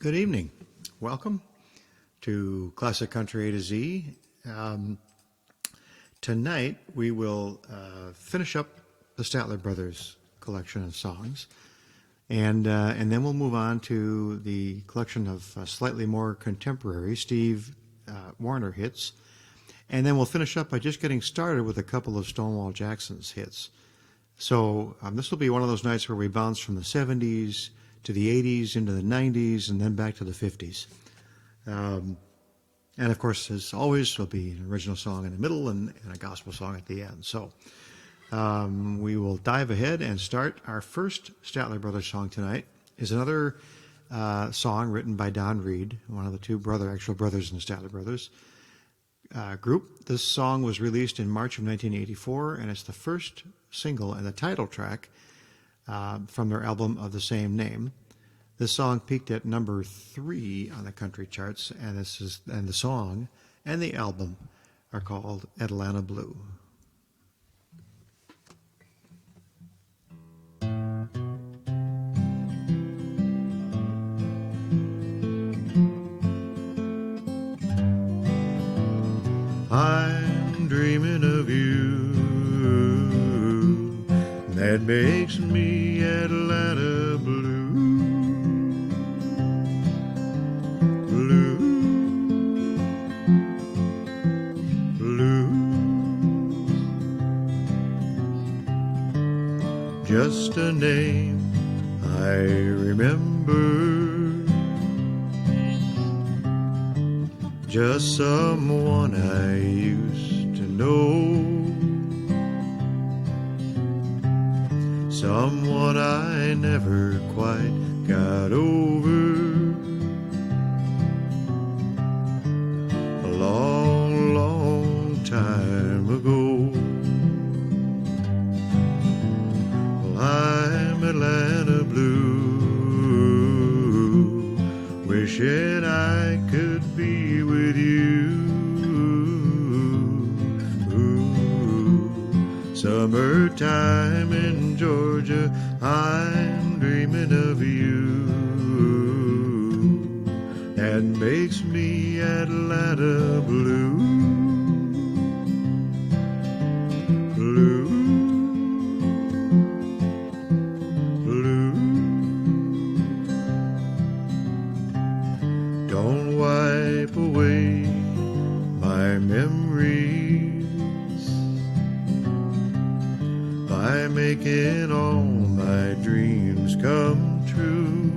Good evening. Welcome to Classic Country A to Z. Tonight we will finish up the Statler Brothers collection of songs, and then we'll move on to the collection of slightly more contemporary Steve Wariner hits, and then we'll finish up by just getting started with a couple of Stonewall Jackson's hits. So this will be one of those nights where we bounce from the 70s to the 80s into the 90s and then back to the 50s. And of course, as always, there'll be an original song in the middle and a gospel song at the end. So we will dive ahead and start. Our first Statler Brothers song tonight is another song written by Don Reed, one of the two actual brothers in the Statler Brothers group. This song was released in March of 1984, and it's the first single and the title track from their album of the same name. This song peaked at number 3 on the country charts, and the song and the album are called Atlanta Blue. I'm dreaming of you, that makes me Atlanta blue. Blue, blue. Just a name I remember, just someone I used to know, someone I never quite got over. A long, long time ago. Well, I'm Atlanta blue, wishing I could be with you. Summertime in Georgia, I'm dreaming of you. That makes me Atlanta blue. Blue, blue. Don't wipe away my memories by making all my dreams come true.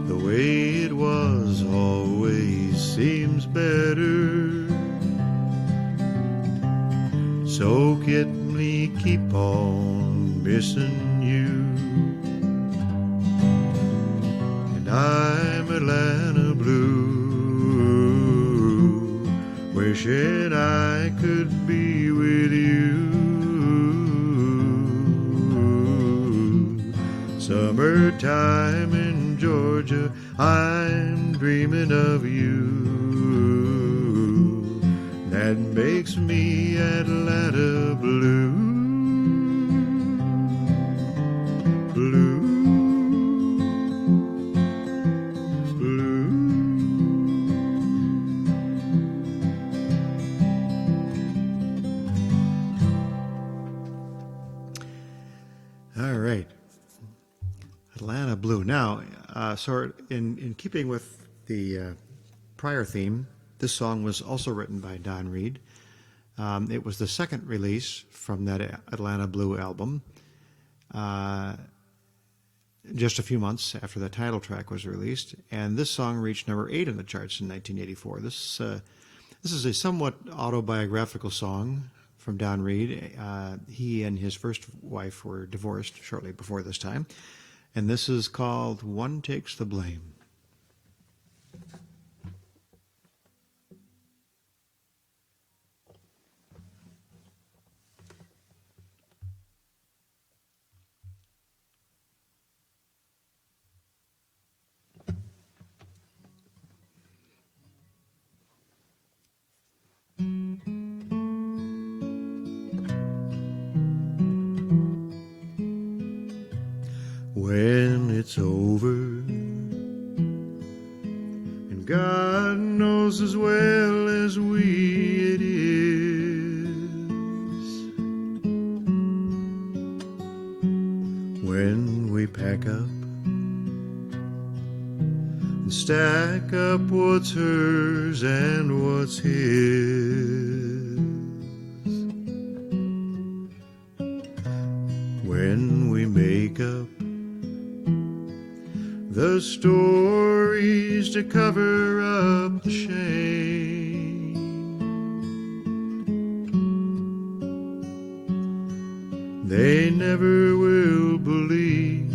The way it was always seems better, so get me keep on missing you. And I'm Atlanta blue, wishing I could be with you. Summertime in Georgia, I'm dreaming of you. That makes me Atlanta blue. Blue, blue. All right. Atlanta Blue. Now, so in keeping with the prior theme, this song was also written by Don Reed. It was the second release from that Atlanta Blue album, just a few months after the title track was released, and this song reached number 8 on the charts in 1984. This is a somewhat autobiographical song from Don Reed. He and his first wife were divorced shortly before this time. And this is called One Takes the Blame. When it it's over. And God knows as well as we it is. When we pack up and stack up what's hers and what's his, when we make up the stories to cover up the shame, they never will believe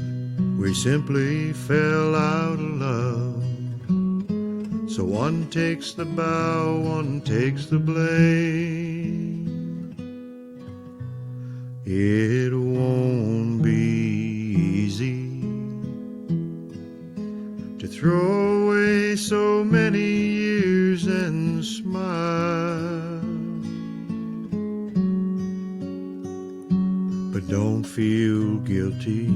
we simply fell out of love. So one takes the bow, one takes the blame. It won't be easy to throw away so many years and smile, but don't feel guilty.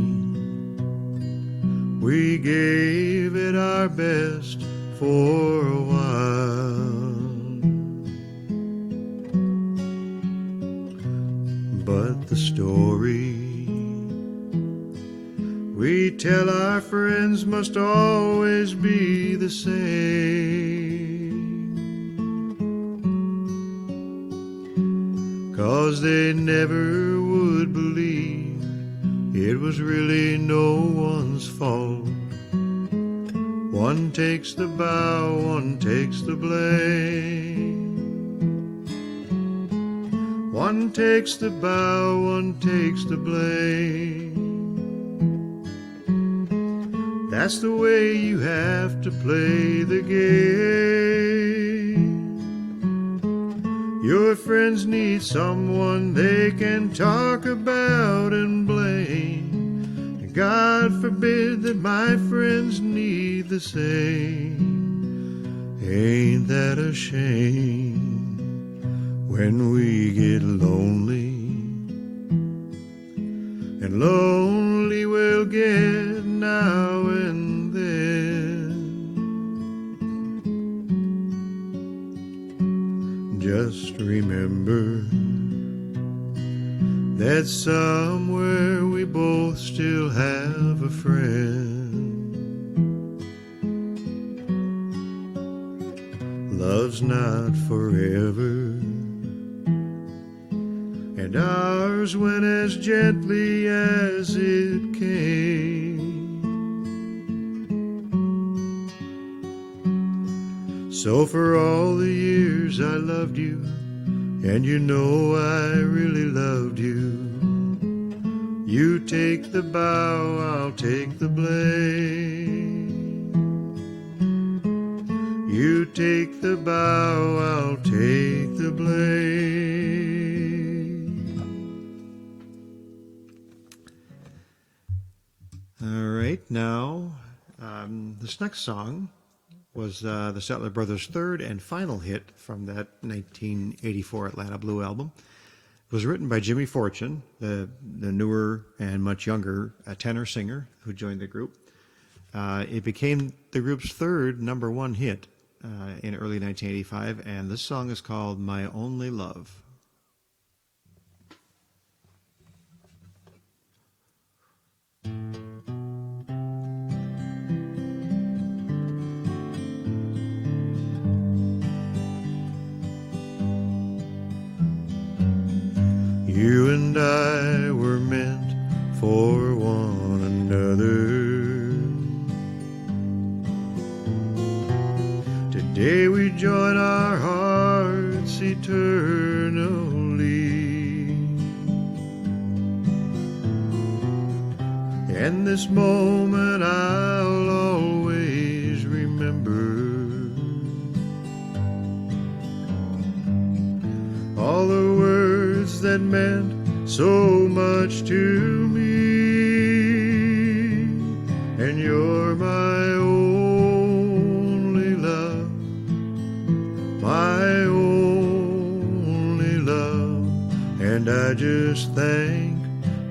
We gave it our best for a while, but the story we tell our friends must always be the same, 'cause they never would believe it was really no one's fault. One takes the bow, one takes the blame. One takes the bow, one takes the blame. That's the way you have to play the game. Your friends need someone they can talk about and blame. And God forbid that my friends need the same. Ain't that a shame? When we get lonely, and lonely we'll get now and then, just remember that somewhere we both still have a friend. Love's not forever, and ours went as gently as it came. So for all the years I loved you, and you know I really loved you, you take the bow, I'll take the blame. You take the bow, I'll take the blame. All right, now this next song was the Statler Brothers' third and final hit from that 1984 Atlanta Blue album. It was written by Jimmy Fortune, the newer and much younger tenor singer who joined the group. It became the group's third number one hit in early 1985, and this song is called My Only Love. You and I were meant for one another. Today we join our hearts eternally, and this moment I'll always remember. All the words that meant so much to me, and you're my only love, my only love, and I just thank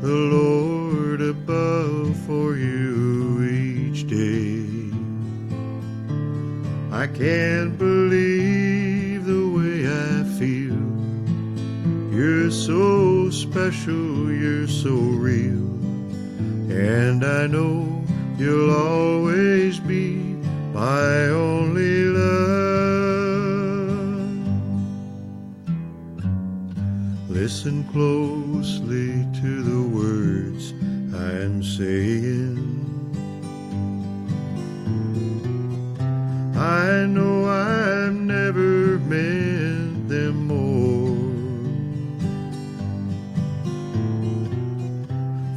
the Lord above for you. I can't believe the way I feel. You're so special, you're so real. And I know you'll always be my only love. Listen closely to the words I'm saying. I know I've never meant them more.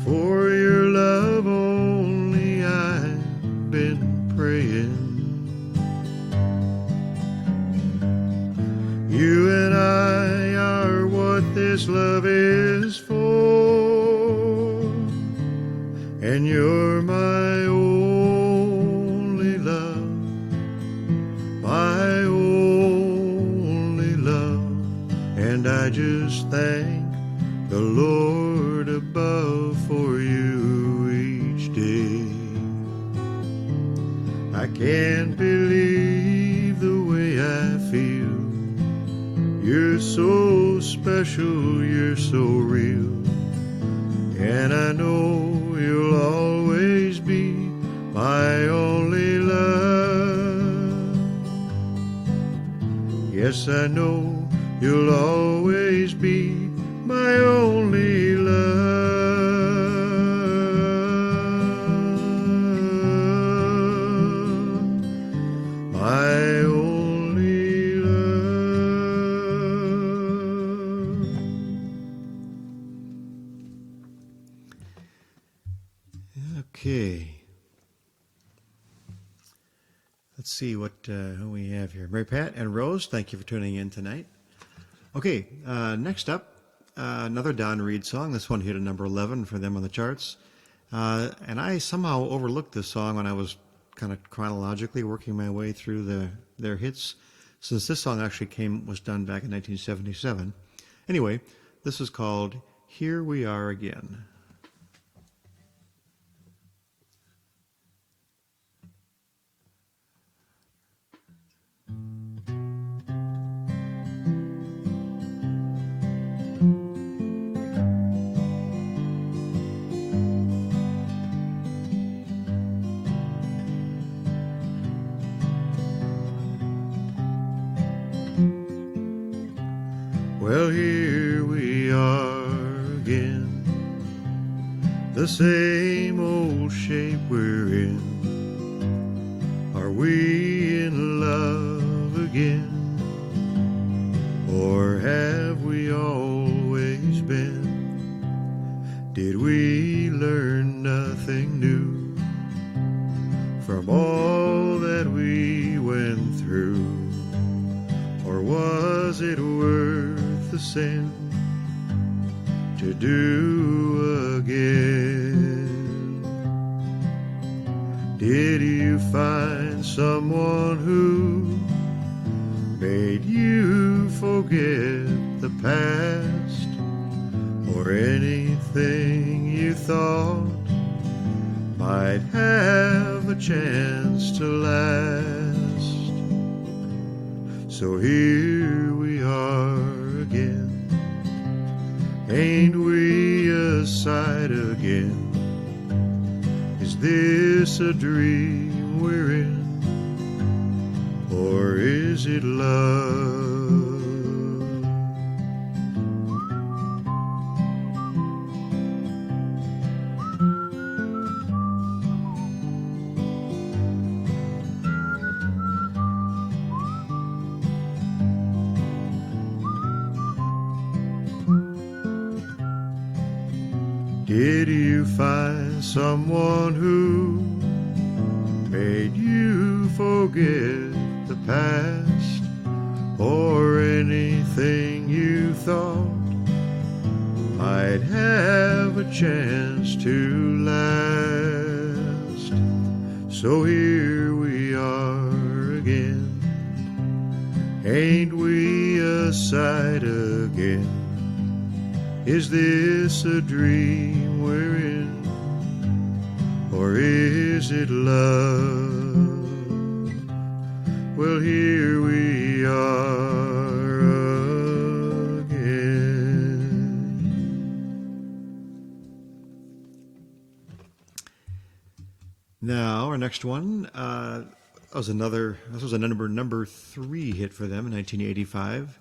For your love only I've been praying. You and I are what this love is for, and you're my only love, my only love. And I just thank the Lord above for you each day. I can't believe the way I feel. You're so special, you're so real. And I know you'll always be my only love. Yes, I know you'll always be my only love. My only love. Okay. Let's see what who we have here. Mary Pat and Rose, thank you for tuning in tonight. Okay, next up, another Don Reed song. This one hit a number 11 for them on the charts. And I somehow overlooked this song when I was kind of chronologically working my way through their hits, since this song actually was done back in 1977. Anyway, this is called Here We Are Again. Well, here we are again, the same old shape we're in. Are we in love again, or have we always been? Did we learn nothing new from all that we went through, or was it worth the sin to do again? Did you find someone who made you forget the past, or anything you thought might have a chance to last? So here we are again. Ain't we a sight again? Is this a dream we're in, or is it love? Did you find someone who made you forget the past, or anything you thought might have a chance to last? So here we are again. Ain't we a sight again? Is this a dream we're in, or is it love? well, here we are again. Now, our next one was a number 3 hit for them in 1985.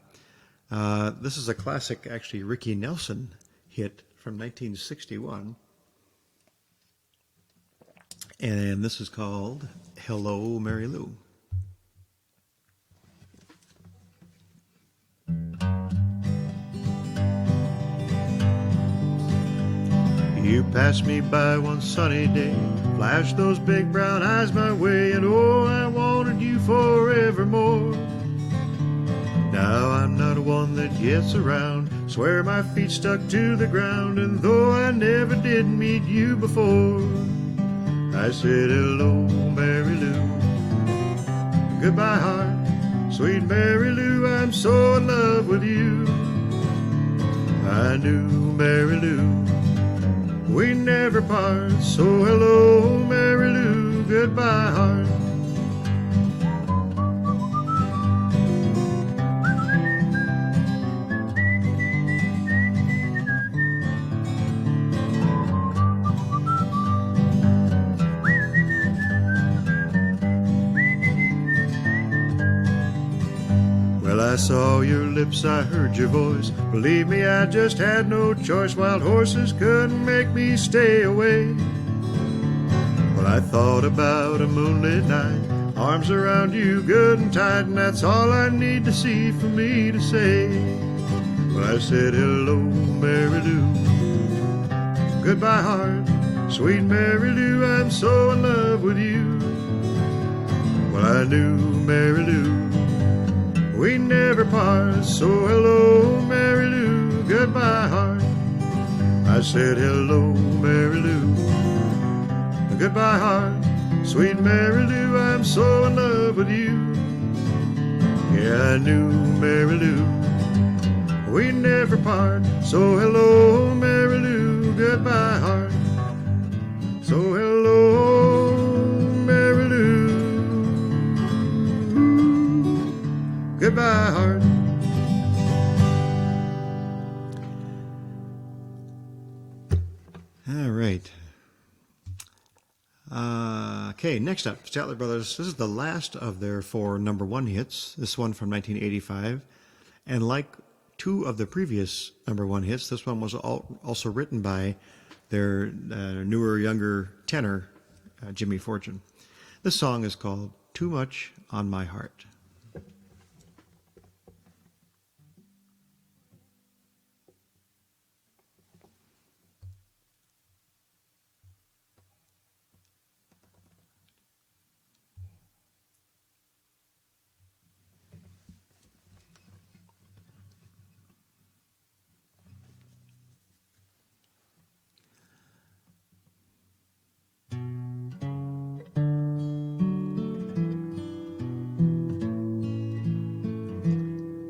This is a classic, actually, Ricky Nelson hit from 1961. And this is called Hello, Mary Lou. You passed me by one sunny day, flashed those big brown eyes my way, and oh, I wanted you forevermore. Now I'm not one that gets around, swear my feet stuck to the ground, and though I never did meet you before, I said hello, Mary Lou. Goodbye, heart, sweet Mary Lou, I'm so in love with you. I knew, Mary Lou, we never part, so hello, Mary Lou, goodbye, heart. Well, I saw your lips, I heard your voice. Believe me, I just had no choice. Wild horses couldn't make me stay away. Well, I thought about a moonlit night, arms around you good and tight, and that's all I need to see for me to say. Well, I said hello, Mary Lou. Goodbye, heart, sweet Mary Lou, I'm so in love with you. Well, I knew, Mary Lou, we never part, so hello, Mary Lou, goodbye, heart. I said hello, Mary Lou, goodbye, heart, sweet Mary Lou, I'm so in love with you. Yeah, I knew, Mary Lou, we never part, so hello, Mary Lou, goodbye, heart. So hello, Mary Lou, goodbye, heart. All right. Okay, next up, Statler Brothers. This is the last of their 4 number 1 hits. This one from 1985. And like 2 of the previous number 1 hits, this one was also written by their newer, younger tenor, Jimmy Fortune. This song is called Too Much on My Heart.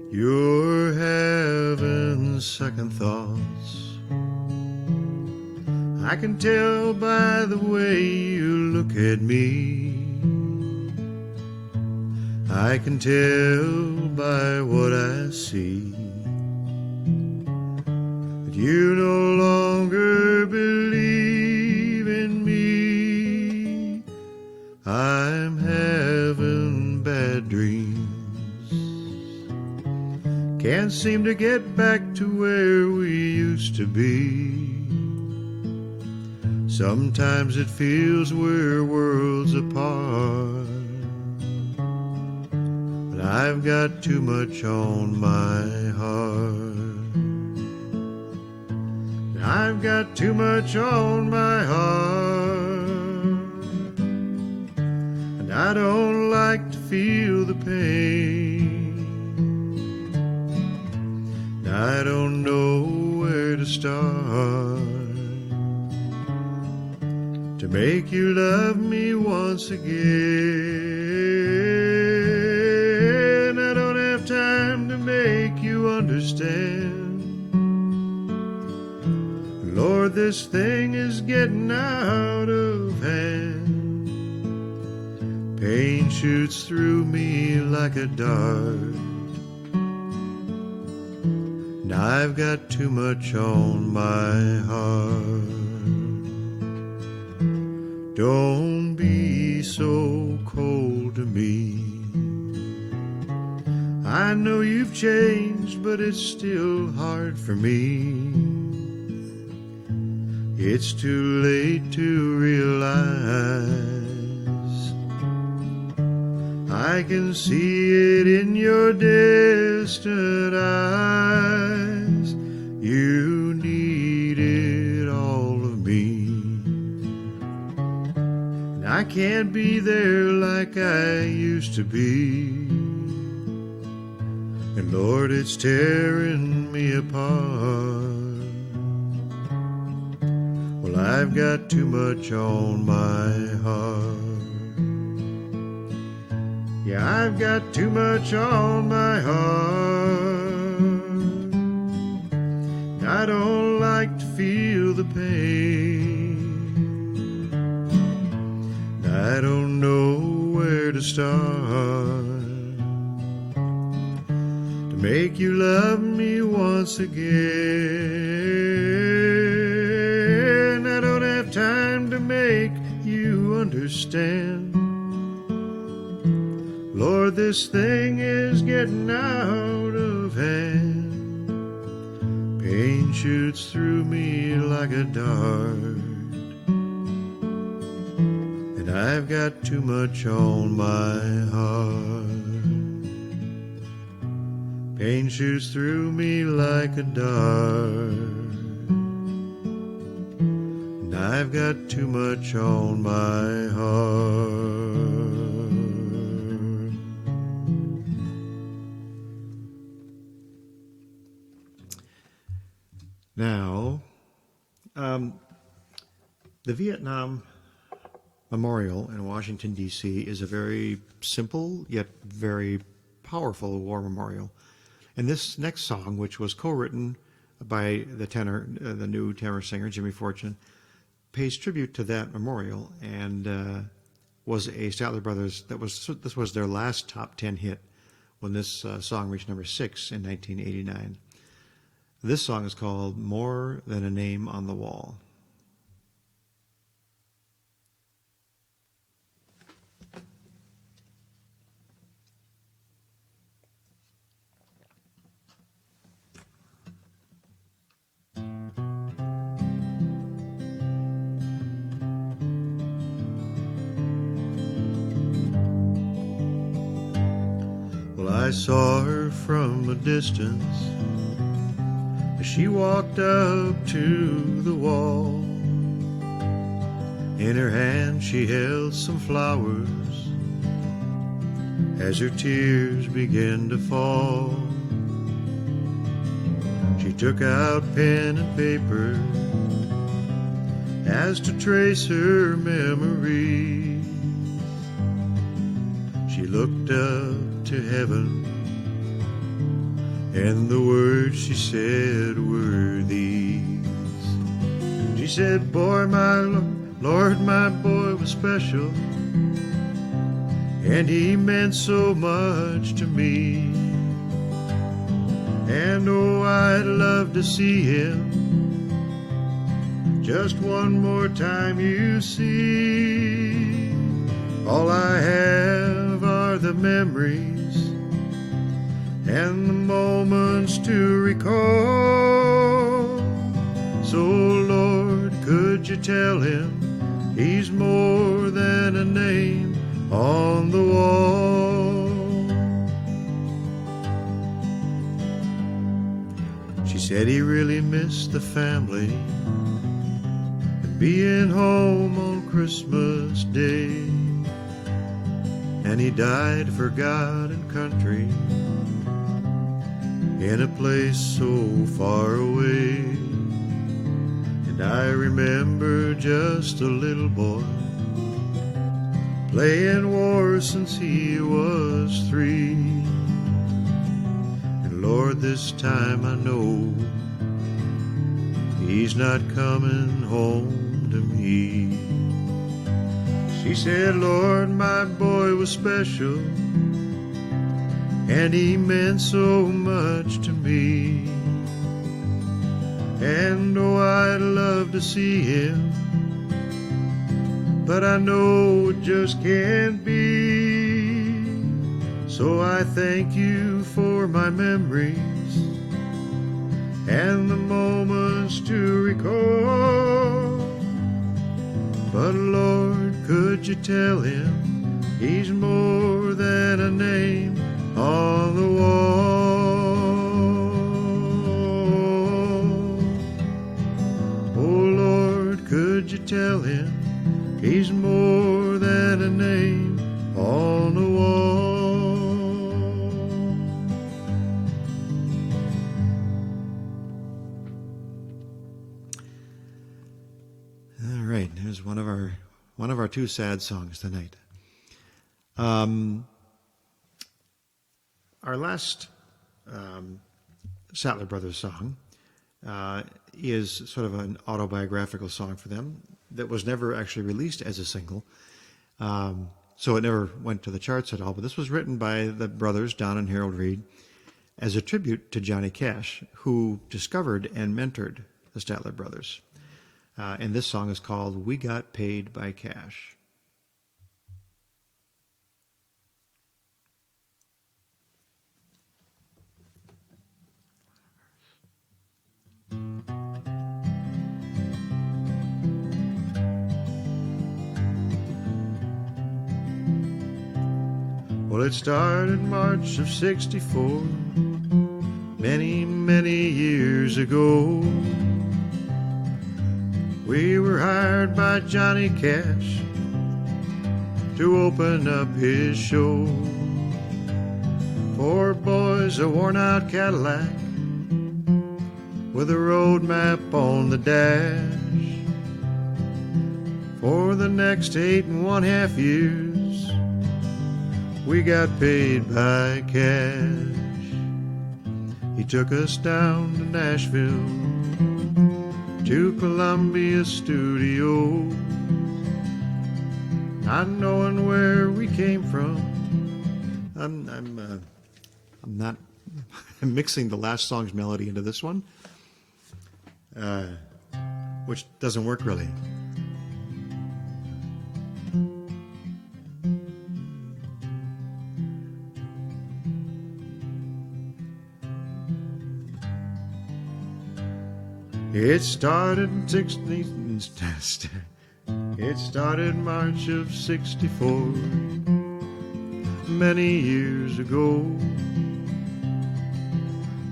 You're having second thoughts. I can tell by the way you look at me. I can tell by what I see that you no longer believe in me. I'm having bad dreams. Can't seem to get back to where we used to be. Sometimes it feels we're worlds apart, but I've got too much on my heart. I've got too much on my heart, and I don't like to feel the pain. I don't know where to start to make you love me once again. I don't have time to make you understand. Lord, this thing is getting out of hand. Pain shoots through me like a dart. And I've got too much on my heart. Don't be so cold to me. I know you've changed, but it's still hard for me. It's too late to realize. I can see it in your distant eyes. You needed all of me. And I can't be there like I used to be. And Lord, it's tearing me apart. Well, I've got too much on my heart. Yeah, I've got too much on my heart. I don't like to feel the pain. I don't know where to start to make you love me once again. I don't have time to make you understand. Lord, this thing is getting out of hand. Pain shoots through me like a dart. And I've got too much on my heart. Pain shoots through me like a dart. And I've got too much on my heart. Now, the Vietnam Memorial in Washington, D.C. is a very simple yet very powerful war memorial. And this next song, which was co-written by the tenor, the new tenor singer, Jimmy Fortune, pays tribute to that memorial and was a Statler Brothers, this was their last top 10 hit when this song reached number 6 in 1989. This song is called More Than a Name on the Wall. Well, I saw her from a distance as she walked up to the wall. In her hand she held some flowers as her tears began to fall. She took out pen and paper as to trace her memories. She looked up to heaven, and the words she said were these. She said, boy, my Lord, my boy was special, and he meant so much to me. And oh, I'd love to see him just one more time, you see. All I have are the memories and the moments to recall. So Lord, could you tell him he's more than a name on the wall? She said he really missed the family and being home on Christmas Day, and he died for God and country in a place so far away. And I remember just a little boy playing war since he was 3. And Lord, this time I know he's not coming home to me. She said, Lord, my boy was special, and he meant so much to me. And oh, I'd love to see him, but I know it just can't be. So I thank you for my memories and the moments to recall. But Lord, could you tell him he's more than a name on the wall? Oh Lord, could you tell him he's more than a name on the wall? All right, there's one of our two sad songs tonight. Our last Statler Brothers song is sort of an autobiographical song for them that was never actually released as a single. So it never went to the charts at all. But this was written by the brothers, Don and Harold Reed, as a tribute to Johnny Cash, who discovered and mentored the Statler Brothers. And this song is called We Got Paid by Cash. Well, it started March of '64, many, many years ago. We were hired by Johnny Cash to open up his show. 4 boys, a worn-out Cadillac with a road map on the dash. For the next 8.5 years, we got paid by cash. He took us down to Nashville, to Columbia Studio, not knowing where we came from. I'm not I'm mixing the last song's melody into this one, which doesn't work really. It started March of '64, many years ago.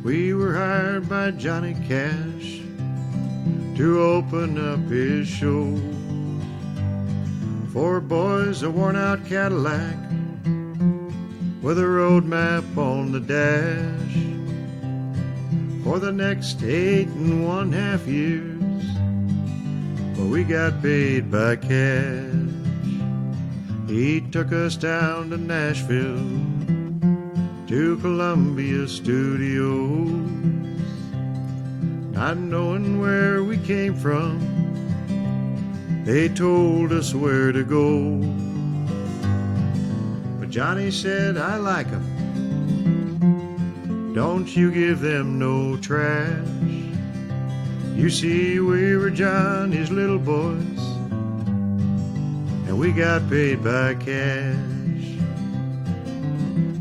We were hired by Johnny Cash to open up his show. 4 boys, a worn-out Cadillac with a road map on the dash. For the next 8.5 years, well, we got paid by cash. He took us down to Nashville, to Columbia Studios, not knowing where we came from. They told us where to go, but Johnny said, I like 'em, don't you give them no trash. You see, we were Johnny's little boys, and we got paid by cash.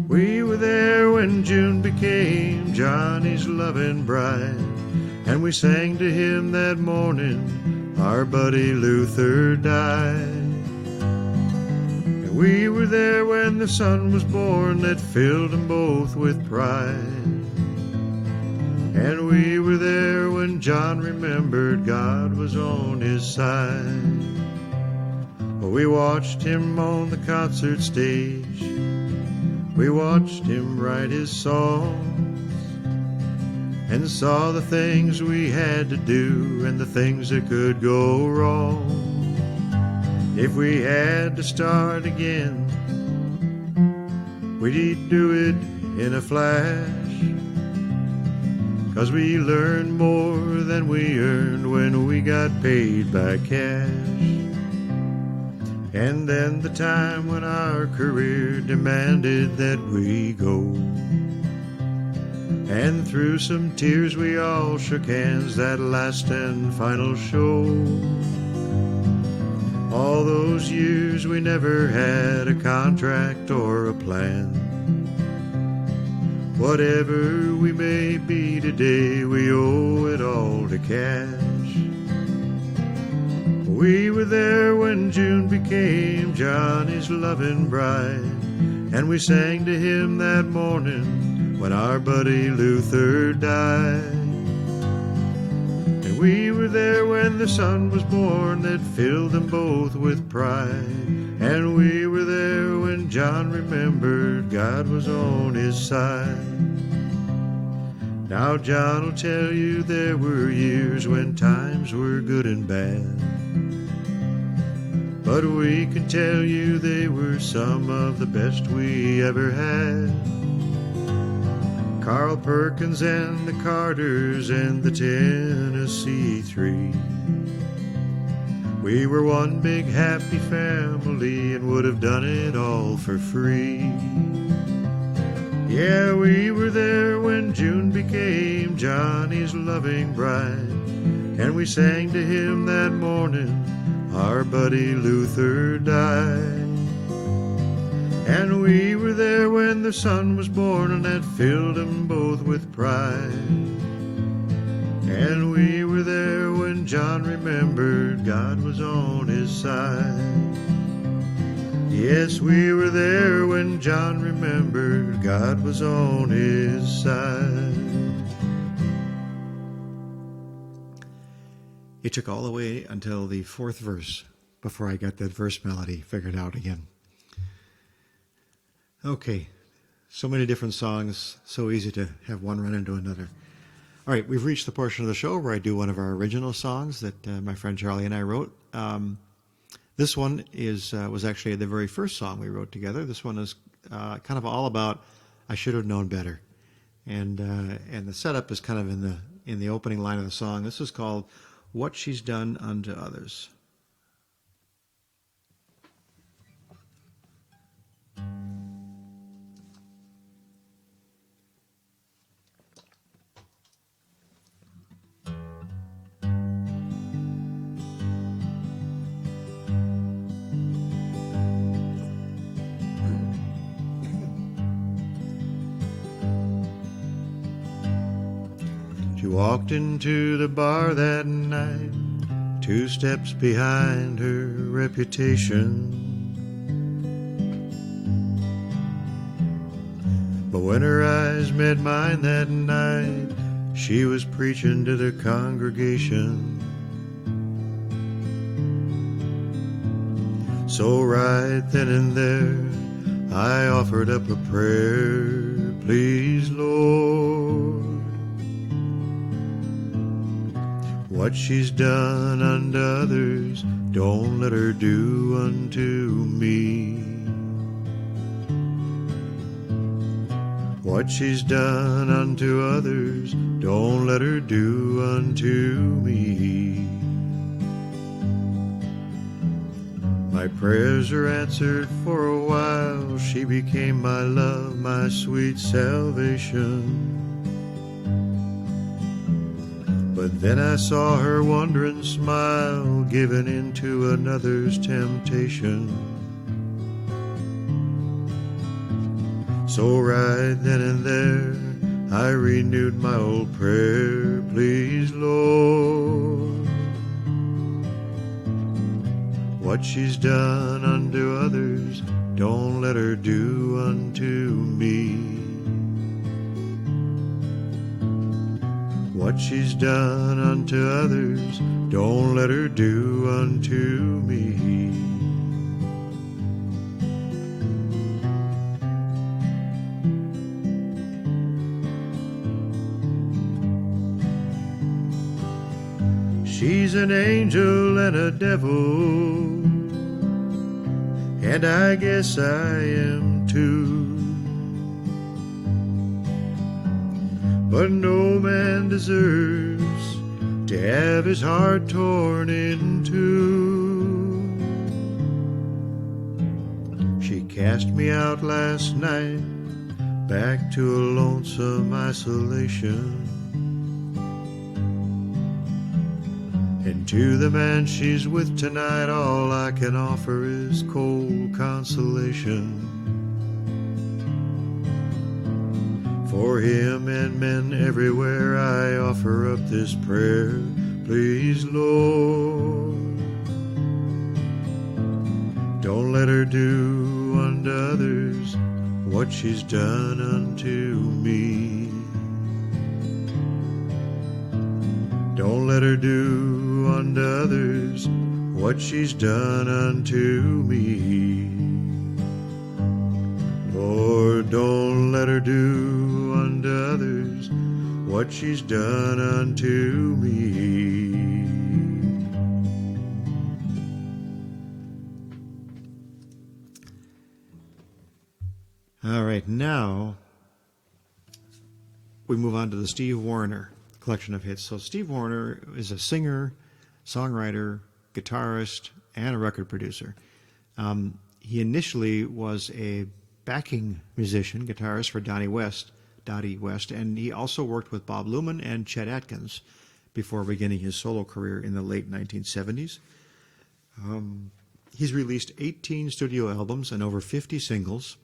We were there when June became Johnny's loving bride, and we sang to him that morning our buddy Luther died. And we were there when the son was born that filled them both with pride. And we were there when John remembered God was on his side. We watched him on the concert stage, we watched him write his songs, and saw the things we had to do and the things that could go wrong. If we had to start again, we'd do it in a flash, 'cause we learned more than we earned when we got paid by cash. And then the time when our career demanded that we go. And through some tears we all shook hands that last and final show. All those years we never had a contract or a plan. Whatever we may be today, we owe it all to cash. We were there when June became Johnny's loving bride, and we sang to him that morning when our buddy Luther died. And we were there when the son was born that filled them both with pride. And we were there when John remembered God was on his side. Now John will tell you there were years when times were good and bad, but we can tell you they were some of the best we ever had. Carl Perkins and the Carters and the Tennessee Three. We were one big happy family and would have done it all for free. Yeah, we were there when June became Johnny's loving bride, and we sang to him that morning our buddy Luther died. And we were there when the son was born and that filled them both with pride. And we were there when John remembered God was on his side. Yes, we were there when John remembered God was on his side. It took all the way until the fourth verse before I got that verse melody figured out again. Okay, so many different songs, so easy to have one run into another. All right, we've reached the portion of the show where I do one of our original songs that my friend Charlie and I wrote. This one was actually the very first song we wrote together. This one is kind of all about I should have known better, and the setup is kind of in the opening line of the song. This is called What She's Done Unto Others. She walked into the bar that night, 2 steps behind her reputation. But when her eyes met mine that night, she was preaching to the congregation. So right then and there, I offered up a prayer. Please, Lord, what she's done unto others, don't let her do unto me. What she's done unto others, don't let her do unto me. My prayers are answered for a while. She became my love, my sweet salvation. But then I saw her wondering smile, giving into another's temptation. So right then and there, I renewed my old prayer. Please, Lord, what she's done unto others, don't let her do unto me. What she's done unto others, don't let her do unto me. She's an angel and a devil, and I guess I am too. But no man deserves to have his heart torn in two. cast me out last night, back to a lonesome isolation. And to the man she's with tonight, all I can offer is cold consolation. For him and men everywhere, I offer up this prayer. Please, Lord, don't let her do unto others what she's done unto me. Don't let her do unto others what she's done unto me. Lord, don't let her do unto others what she's done unto me. All right, now we move on to the Steve Wariner collection of hits. So Steve Wariner is a singer, songwriter, guitarist, and a record producer. He initially was a backing musician, guitarist for Dottie West, and he also worked with Bob Luman and Chet Atkins before beginning his solo career in the late 1970s. He's released 18 studio albums and over 50 singles.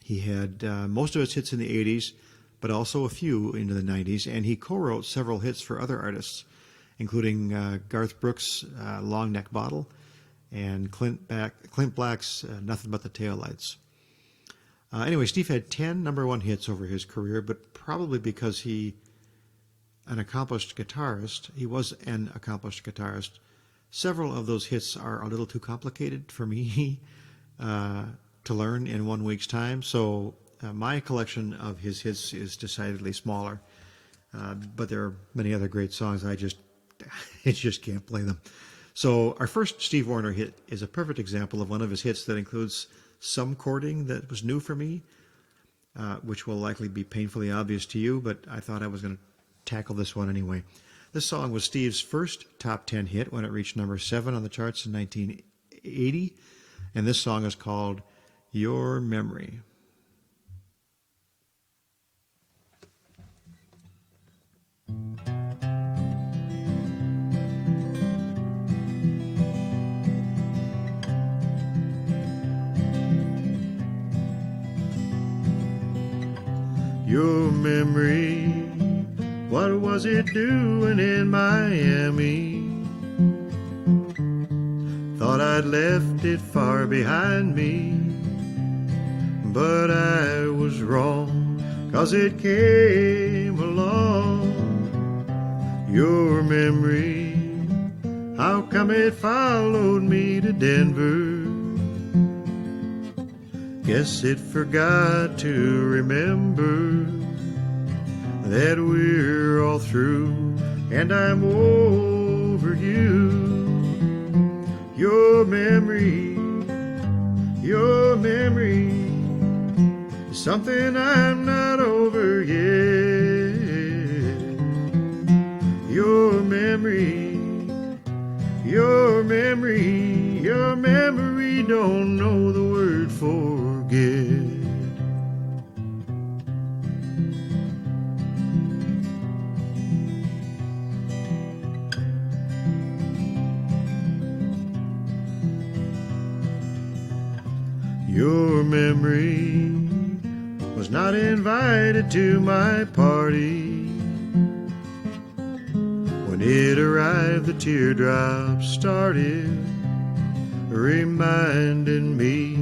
He had most of his hits in the 80s, but also a few into the 90s, and he co-wrote several hits for other artists, including Garth Brooks' Long Neck Bottle and Clint Black's Nothing But the Taillights. Anyway, Steve had 10 number one hits over his career, but probably because he was an accomplished guitarist, several of those hits are a little too complicated for me to learn in 1 week's time. So my collection of his hits is decidedly smaller, but there are many other great songs. I just can't play them. So our first Steve Wariner hit is a perfect example of one of his hits that includes some chording that was new for me, which will likely be painfully obvious to you, but I thought I was going to tackle this one anyway. This song was Steve's first top 10 hit when it reached number 7 on the charts in 1980, and this song is called Your Memory. Your memory, what was it doing in Miami? Thought I'd left it far behind me, but I was wrong, 'cause it came along. Your memory, how come it followed me to Denver? Guess it forgot to remember that we're all through and I'm over you. Your memory is something I'm not over yet. Your memory don't know the word forget. Your memory was not invited to my party. When it arrived, the teardrops started reminding me,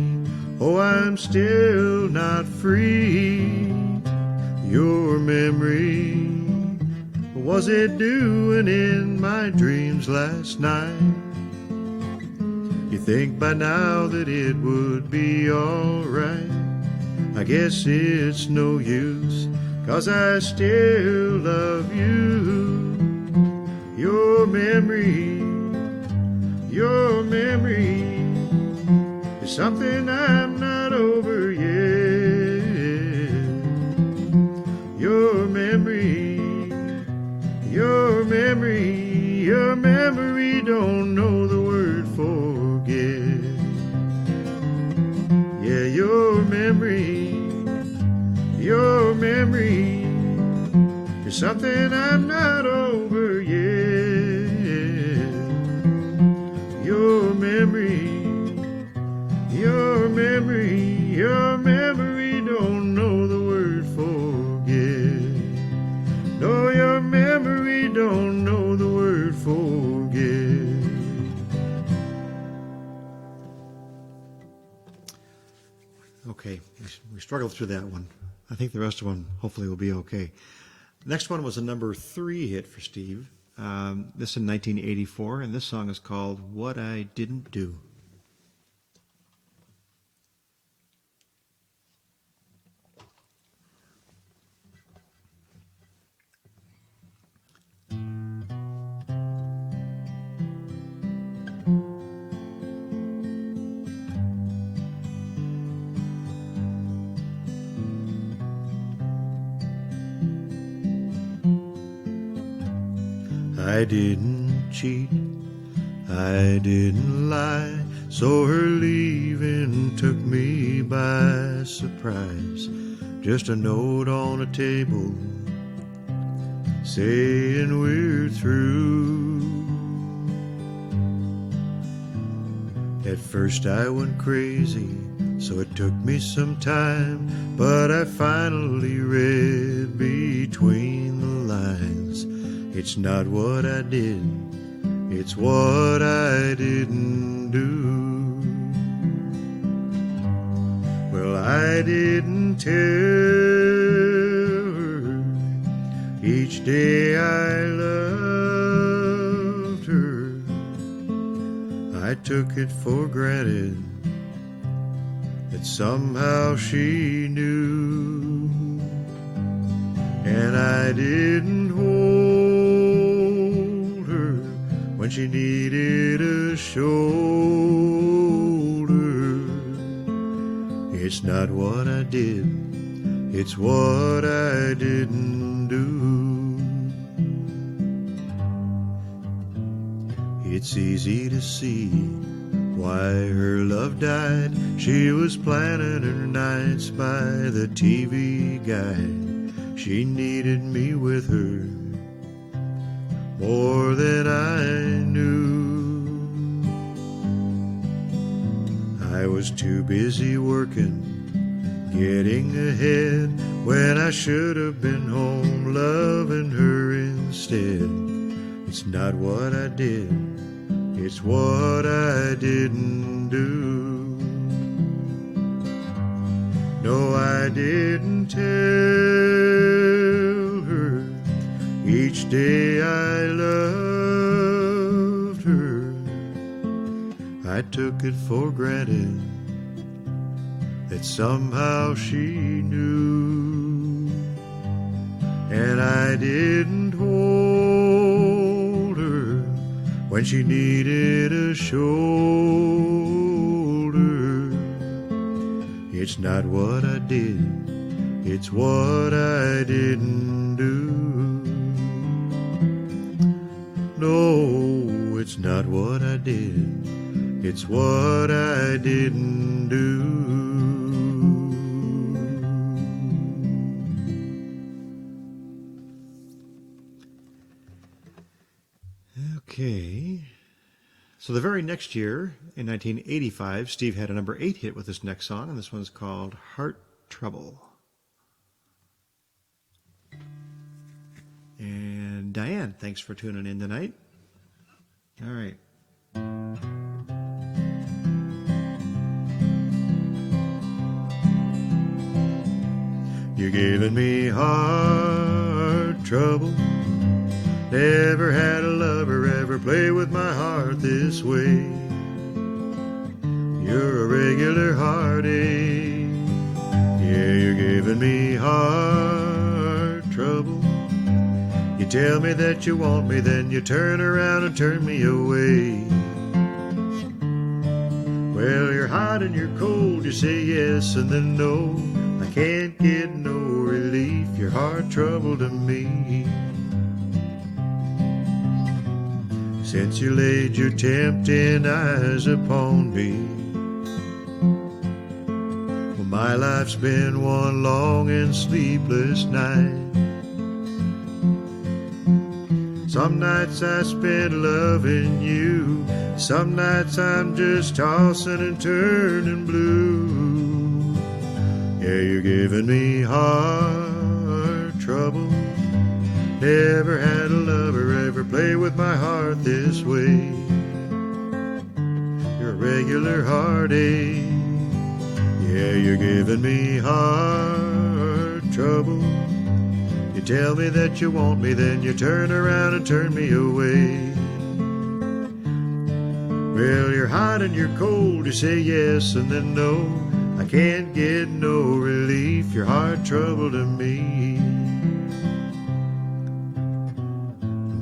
oh, I'm still not free. Your memory, what was it doing in my dreams last night? You think by now that it would be alright. I guess it's no use, 'cause I still love you. Your memory is something I'm not over yet. Your memory don't know the word forget. Yeah, your memory is something I'm not over yet. Your memory, your memory, your memory don't know the word forget. No, your memory don't know the word forget. Okay, we struggled through that one. I think the rest of one hopefully will be okay. Next one was a number 3 hit for Steve. This in 1984, and this song is called What I Didn't Do. I didn't cheat, I didn't lie, so her leaving took me by surprise. Just a note on a table saying we're through. At first I went crazy, so it took me some time, but I finally read between the lines. It's not what I did, it's what I didn't do. Well, I didn't tell her each day I loved her. I took it for granted that somehow she knew, and I didn't hold when she needed a shoulder. It's not what I did, it's what I didn't do. It's easy to see why her love died. She was planning her nights by the TV guide. She needed me with her more than I knew. I was too busy working, getting ahead, when I should have been home loving her instead. It's not what I did, it's what I didn't do. No, I didn't tell her each day I loved her. I took it for granted that somehow she knew, and I didn't hold her when she needed a shoulder. It's not what I did, it's what I didn't do. No, it's not what I did, it's what I didn't do. Okay. So the very next year, in 1985, Steve had a number 8 hit with this next song, and this one's called Heart Trouble. And Diane, thanks for tuning in tonight. All right. You're giving me heart trouble. Never had a lover ever play with my heart this way. You're a regular heartache. Yeah, you're giving me heart trouble. You tell me that you want me, then you turn around and turn me away. Well, you're hot and you're cold, you say yes and then no. I can't get no relief, you're heart trouble to me. Since you laid your tempting eyes upon me, well, My life's been one long and sleepless night. Some nights I spend loving you, some nights I'm just tossing and turning blue. Yeah, you're giving me heart trouble. Never had a lover ever play with my heart this way. You're a regular heartache. Yeah, you're giving me heart trouble. You tell me that you want me, then you turn around and turn me away. Well, you're hot and you're cold, you say yes and then no. I can't get no relief, you're heart trouble to me.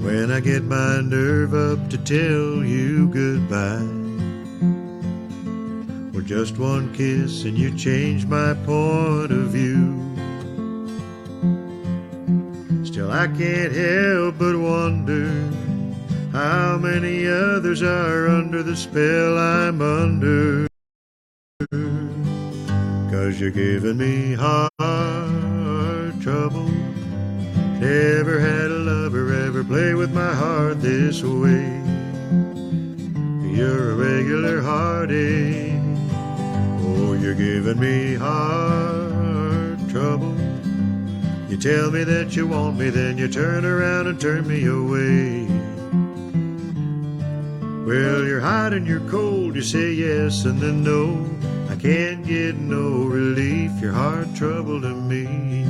When I get my nerve up to tell you goodbye, or just one kiss and you change my point of view, still I can't help but wonder how many others are under the spell I'm under. 'Cause you're giving me heart trouble. Never had a lover ever play with my heart this way. You're a regular heartache. Oh, you're giving me heart trouble. You tell me that you want me, then you turn around and turn me away. Well, you're hot and you're cold, you say yes and then no. I can't get no relief, you're heart trouble to me.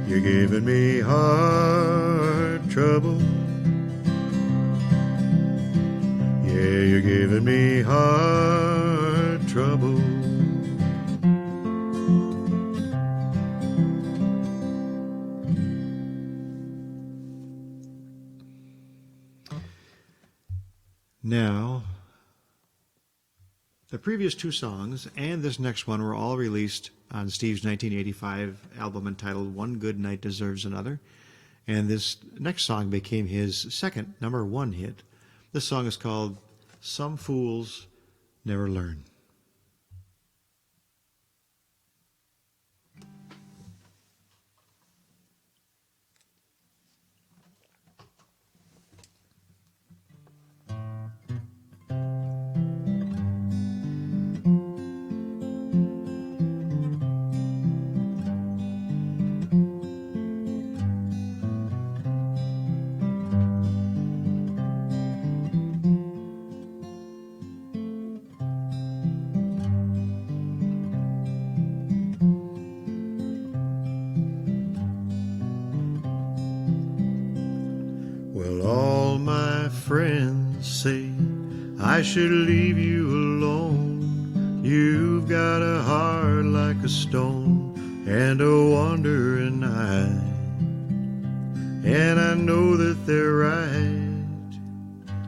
You're giving me heart trouble. Yeah, you're giving me heart trouble. Now, the previous two songs and this next one were all released on Steve's 1985 album entitled One Good Night Deserves Another. And this next song became his second #1 hit. This song is called Some Fools Never Learn. Well, all my friends say I should leave you alone. You've got a heart like a stone and a wandering eye. And I know that they're right.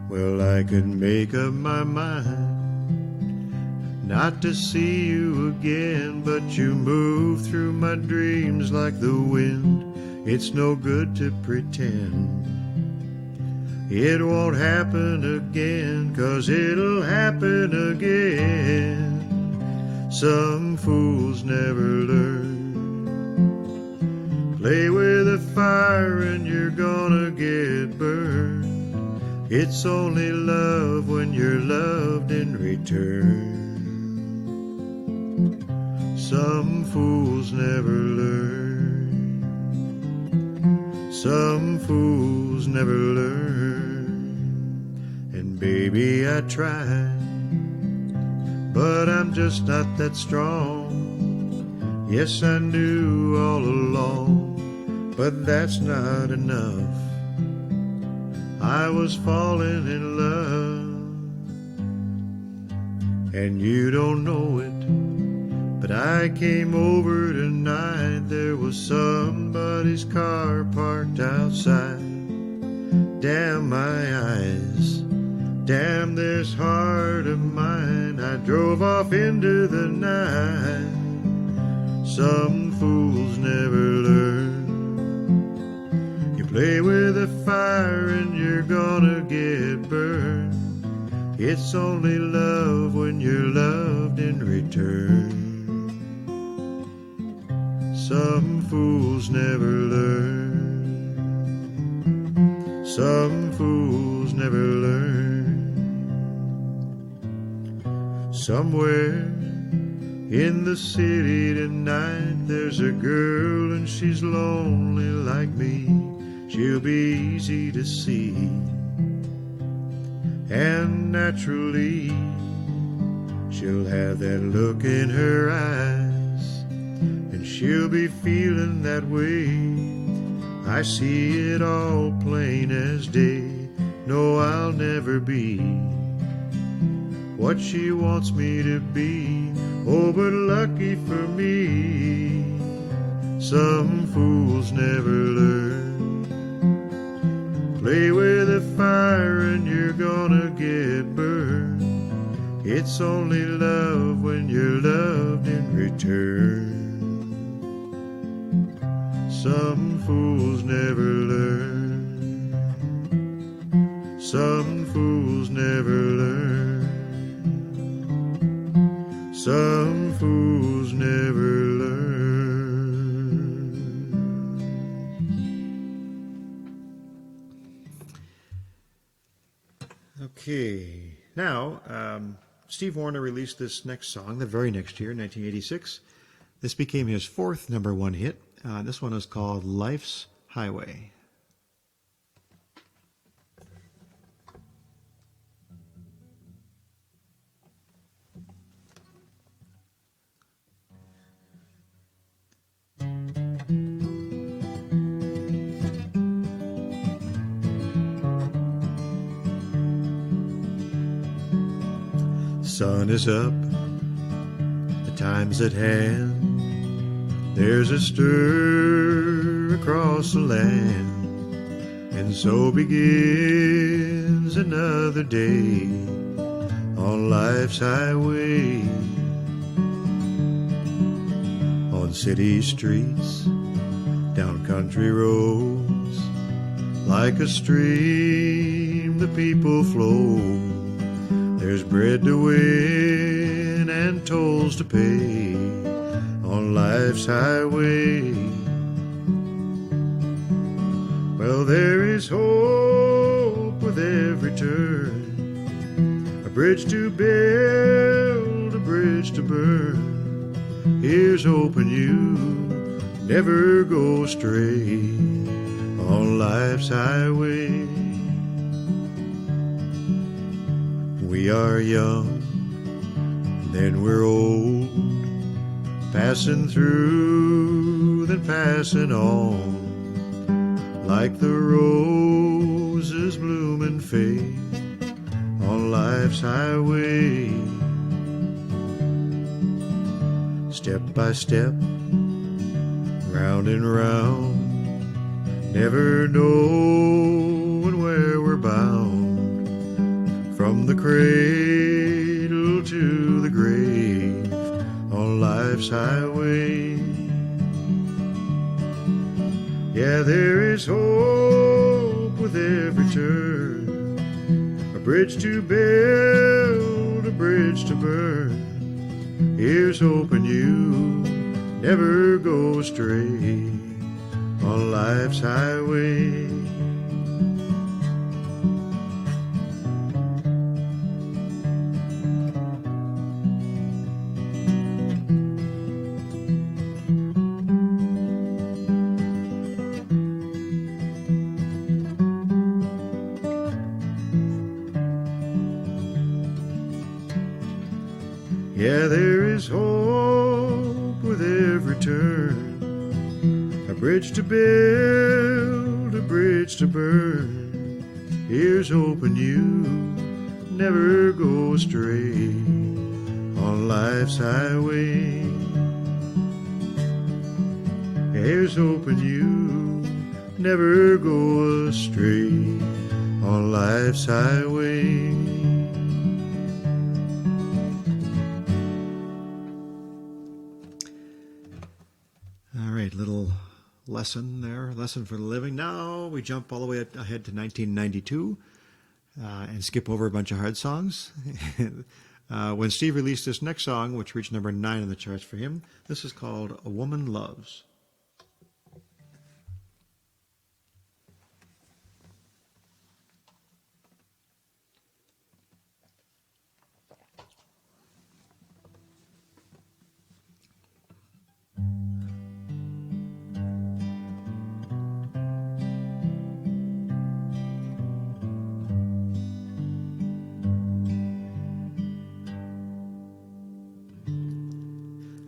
Well, I could make up my mind not to see you again, but you move through my dreams like the wind. It's no good to pretend it won't happen again, 'cause it'll happen again. Some fools never learn. Play with a fire and you're gonna get burned. It's only love when you're loved in return. Some fools never learn. Some fools never learn. And baby, I tried, but I'm just not that strong. Yes, I knew all along, but that's not enough. I was falling in love, and you don't know it, but I came over tonight. There was somebody's car parked outside. Damn my eyes, damn this heart of mine. I drove off into the night. Some fools never learn. You play with a fire and you're gonna get burned. It's only love when you're loved in return. Some fools never learn. Some fools never learn. Somewhere in the city tonight, there's a girl and she's lonely like me. She'll be easy to see, and naturally she'll have that look in her eyes, and she'll be feeling that way. I see it all plain as day. No, I'll never be what she wants me to be. Oh, but lucky for me, some fools never learn. Play with a fire and you're gonna get burned. It's only love when you're loved in return. Some fools never learn. Some fools never learn. Some fools never learn. Okay, now Steve Wariner released this next song the very next year, 1986. This became his fourth #1 hit. This one is called Life's Highway. Sun is up, the time's at hand. There's a stir across the land, and so begins another day on life's highway. On city streets, down country roads, like a stream the people flow. There's bread to win and tolls to pay on life's highway. Well, there is hope with every turn, a bridge to build, a bridge to burn. Here's hoping you never go astray on life's highway. We are young, then we're old, passing through, then passing on, like the roses bloom and fade on life's highway. Step by step, round and round, never knowing where we're bound. From the cradle to the grave on life's highway. Yeah, there is hope with every turn, a bridge to build, a bridge to burn. Here's hoping you never go astray on life's highway. Yeah, there is hope with every turn, a bridge to build, a bridge to burn. Here's hoping you never go astray on life's highway. Here's hoping you never go astray on life's highway. Little lesson there, lesson for the living. Now we jump all the way ahead to 1992 and skip over a bunch of hard songs. When Steve released this next song, which reached #9 in the charts for him, this is called A Woman Loves.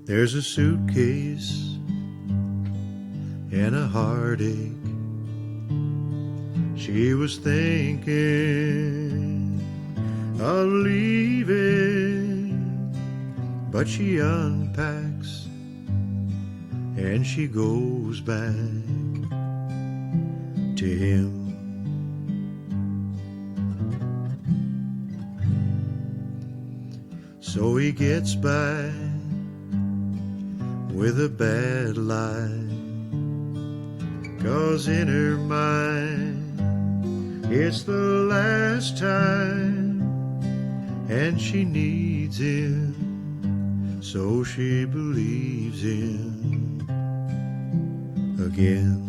There's a suitcase and a heartache. She was thinking of leaving, but she unpacks and she goes back to him. So he gets by with a bad lie, 'cause in her mind it's the last time, and she needs him, so she believes him again.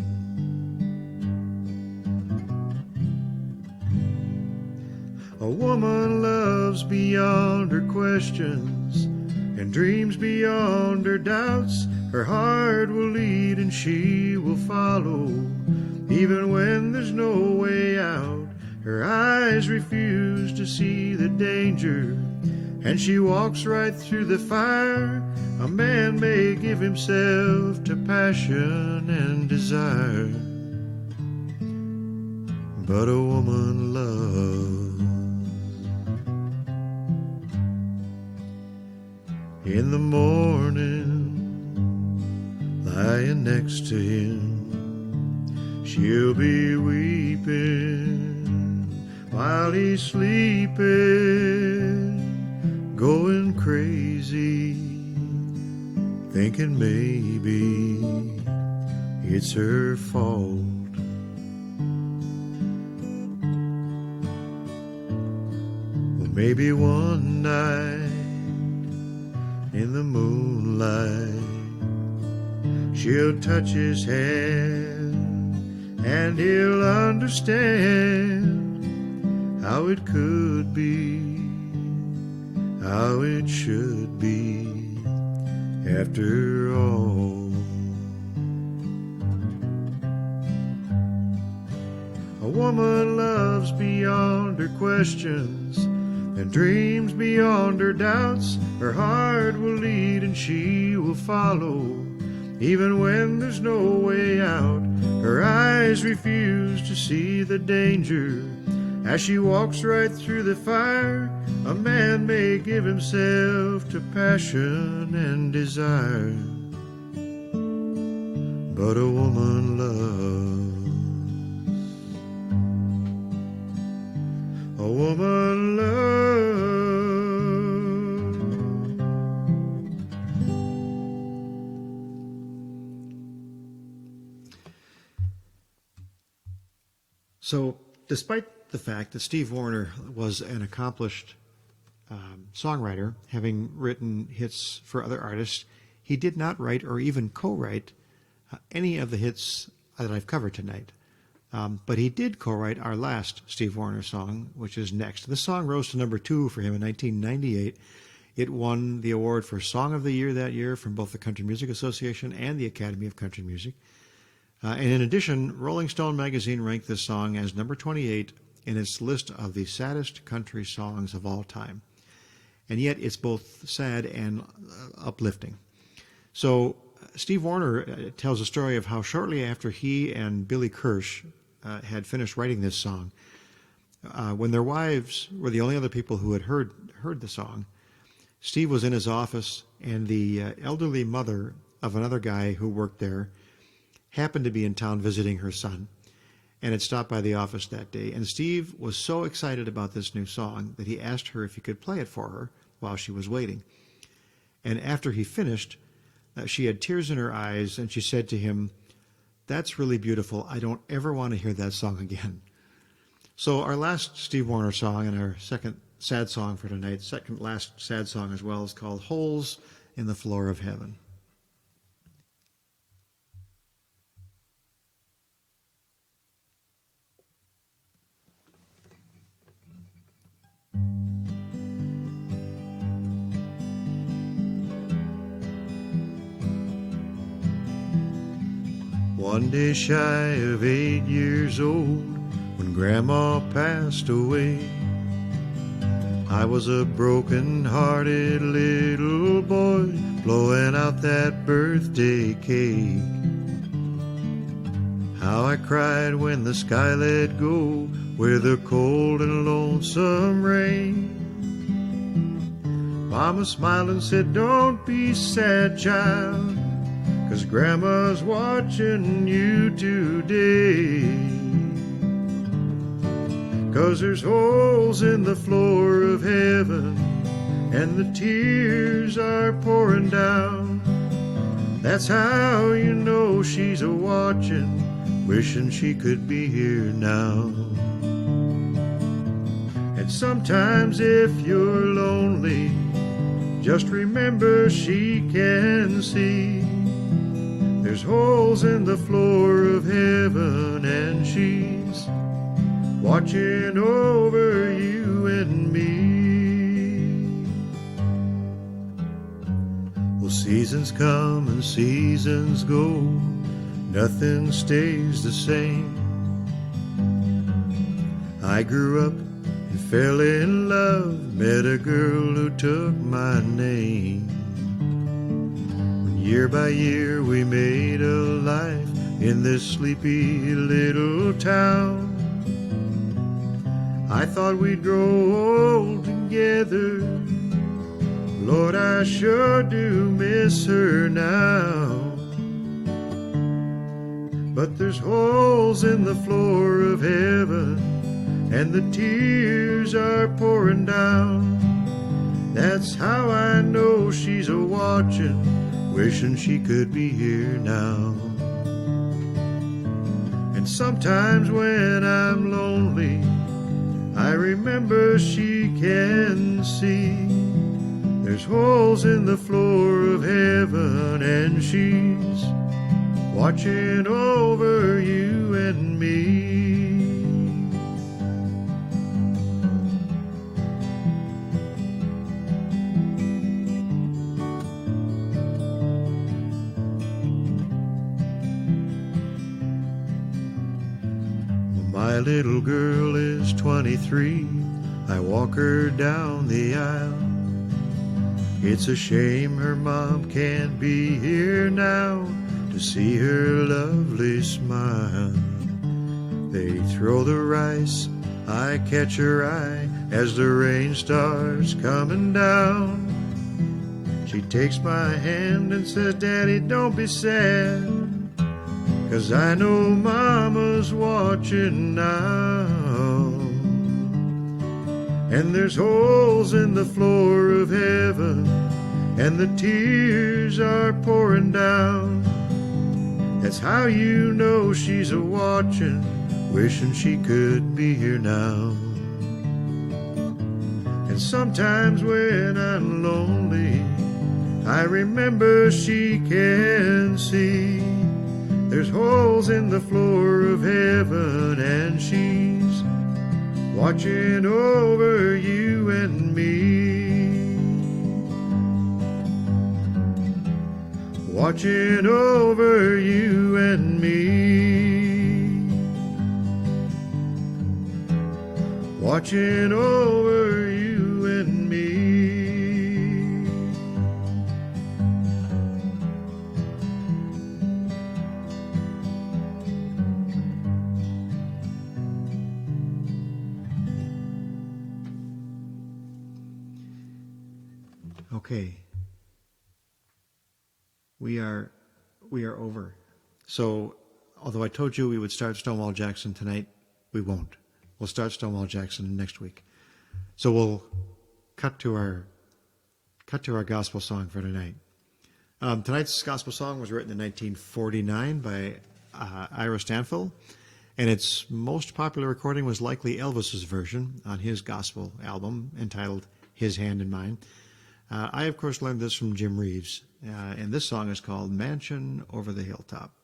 A woman loves beyond her questions and dreams beyond her doubts. Her heart will lead and she will follow, even when there's no way out. Her eyes refuse to see the danger, and she walks right through the fire. A man may give himself to passion and desire, but a woman loves. In the morning, lying next to him, she'll be weeping while he's sleeping, going crazy, thinking maybe it's her fault. Well, maybe one night in the moonlight, she'll touch his hand and he'll understand how it could be, how it should be after all. A woman loves beyond her questions and dreams beyond her doubts. Her heart will lead and she will follow, even when there's no way out. Her eyes refuse to see the danger as she walks right through the fire. A man may give himself to passion and desire, but a woman loves. A woman loves. So, despite the fact that Steve Wariner was an accomplished songwriter, having written hits for other artists, he did not write or even co-write any of the hits that I've covered tonight. But he did co-write our last Steve Wariner song, which is Next. The song rose to number 2 for him in 1998. It won the award for Song of the Year that year from both the Country Music Association and the Academy of Country Music. And in addition, Rolling Stone magazine ranked this song as number 28 in its list of the saddest country songs of all time. And yet it's both sad and uplifting. So Steve Wariner tells a story of how shortly after he and Billy Kirsch had finished writing this song, when their wives were the only other people who had heard the song, Steve was in his office, and the elderly mother of another guy who worked there happened to be in town visiting her son and had stopped by the office that day. And Steve was so excited about this new song that he asked her if he could play it for her while she was waiting. And after he finished, she had tears in her eyes, and she said to him, "That's really beautiful. I don't ever want to hear that song again." So our last Steve Wariner song, and our second sad song for tonight, second last sad song as well, is called Holes in the Floor of Heaven. One day shy of 8 years old, when Grandma passed away, I was a broken-hearted little boy, blowing out that birthday cake. How I cried when the sky let go with a cold and lonesome rain. Mama smiled and said, don't be sad, child, 'cause Grandma's watching you today. 'Cause there's holes in the floor of heaven and the tears are pouring down. That's how you know she's a-watching, wishing she could be here now. And sometimes if you're lonely, just remember she can see. There's holes in the floor of heaven and she's watching over you and me. Well, seasons come and seasons go, nothing stays the same. I grew up and fell in love, met a girl who took my name. When year by year we made a life in this sleepy little town, I thought we'd grow old together. Lord, I sure do miss her now. But there's holes in the floor of heaven and the tears are pouring down. That's how I know she's a-watching, wishing she could be here now. And sometimes when I'm lonely, I remember she can see. There's holes in the floor of heaven and she's watching over you and me. My little girl is 23. I walk her down the aisle. It's a shame her mom can't be here now to see her lovely smile. They throw the rice, I catch her eye as the rain starts coming down. She takes my hand and says, Daddy, don't be sad, 'cause I know Mama's watching now. And there's holes in the floor of heaven and the tears are pouring down. That's how you know she's a-watching, wishing she could be here now. And sometimes when I'm lonely, I remember she can see. There's holes in the floor of heaven and she's watching over you and me. Watching over you and me. Watching over you and me. Okay. We are over. So, although I told you we would start Stonewall Jackson tonight, we won't. We'll start Stonewall Jackson next week. So we'll cut to our gospel song for tonight. Tonight's gospel song was written in 1949 by Ira Stanfill, and its most popular recording was likely Elvis's version on his gospel album entitled His Hand in Mine. I, of course, learned this from Jim Reeves, and this song is called Mansion Over the Hilltop.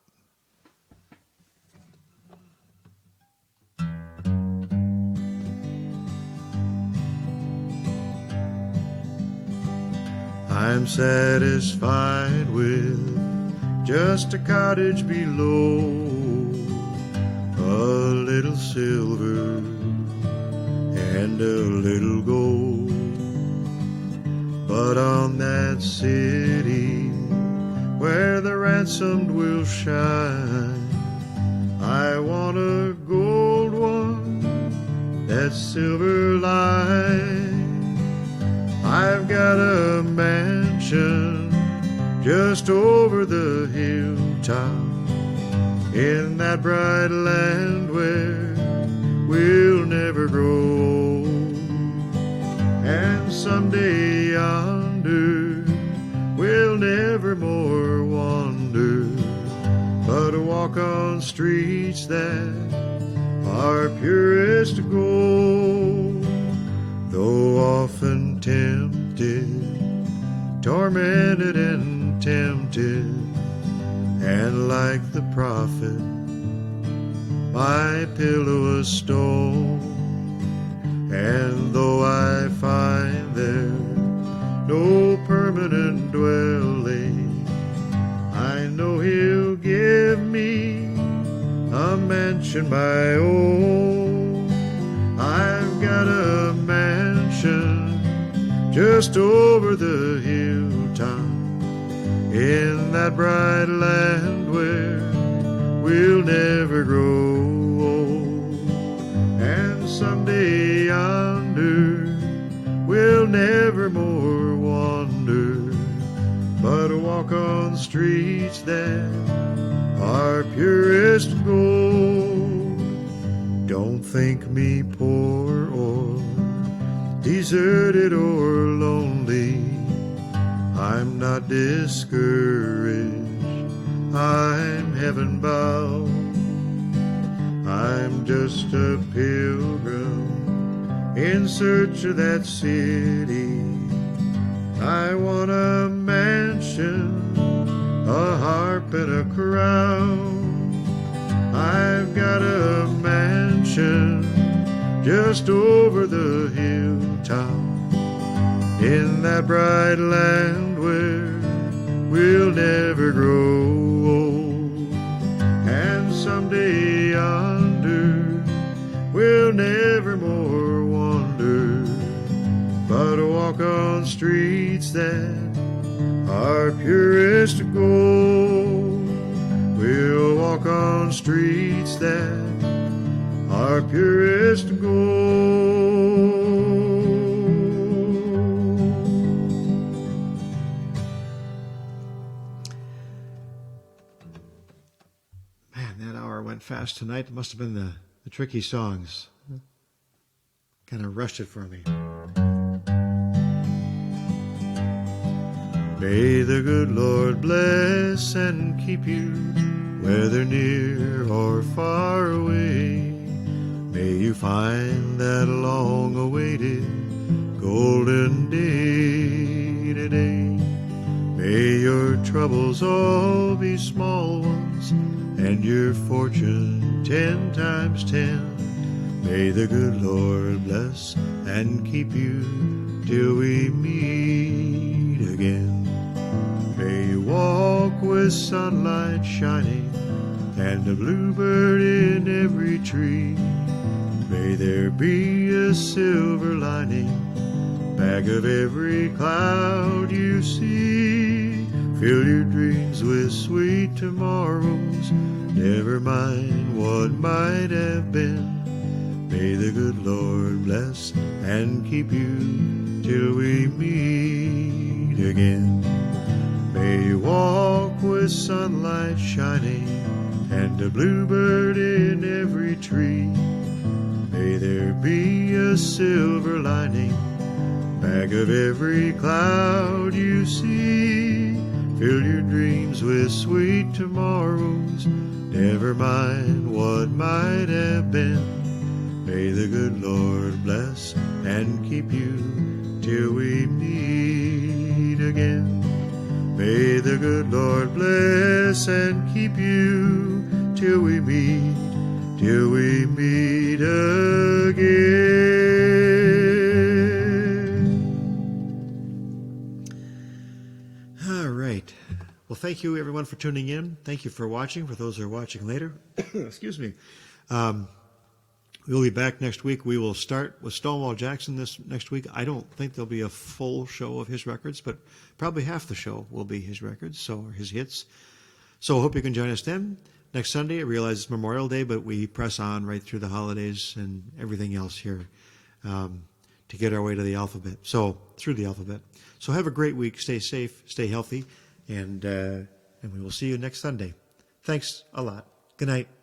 I'm satisfied with just a cottage below, a little silver and a little gold. But on that city ransomed will shine. I want a gold one that's silver lined. I've got a mansion just over the hilltop in that bright land where we'll never grow old. And someday yonder we'll never more wander, but walk on streets that are purest gold. Though often tempted, tormented and tempted, and like the prophet, my pillow a stone. And though I find there no permanent dwelling, I know He'll give me a mansion my own. I've got a mansion just over the hilltop in that bright land where we'll never grow old. And someday yonder we'll never more wander, but walk on streets that are purest gold. Don't think me poor or deserted or lonely. I'm not discouraged, I'm heaven bound. I'm just a pilgrim in search of that city. I want a mansion, a harp and a crown. I've got a mansion just over the hilltop in that bright land where we'll never grow old. And someday yonder we'll never more wander, but walk on streets that are purest gold. We'll walk on streets that are purest gold. Man, that hour went fast tonight. It must have been the tricky songs. Kind of rushed it for me. May the good Lord bless and keep you, whether near or far away. May you find that long-awaited golden day today. May your troubles all be small ones, and your fortune 10 times 10. May the good Lord bless and keep you till we meet again. May you walk with sunlight shining and a bluebird in every tree. May there be a silver lining back of every cloud you see. Fill your dreams with sweet tomorrows, never mind what might have been. May the good Lord bless and keep you till we meet again. May you walk with sunlight shining and a bluebird in every tree. May there be a silver lining back of every cloud you see. Fill your dreams with sweet tomorrows, never mind what might have been. May the good Lord bless and keep you till we meet again. May the good Lord bless and keep you till we meet again. All right. Well, thank you everyone for tuning in. Thank you for watching, for those who are watching later. Excuse me. We'll be back next week. We will start with Stonewall Jackson this next week. I don't think there'll be a full show of his records, but probably half the show will be his records, so his hits. So I hope you can join us then. Next Sunday, I realize it's Memorial Day, but we press on right through the holidays and everything else here to get our way to the alphabet. So, through the alphabet. So have a great week. Stay safe, stay healthy, and we will see you next Sunday. Thanks a lot. Good night.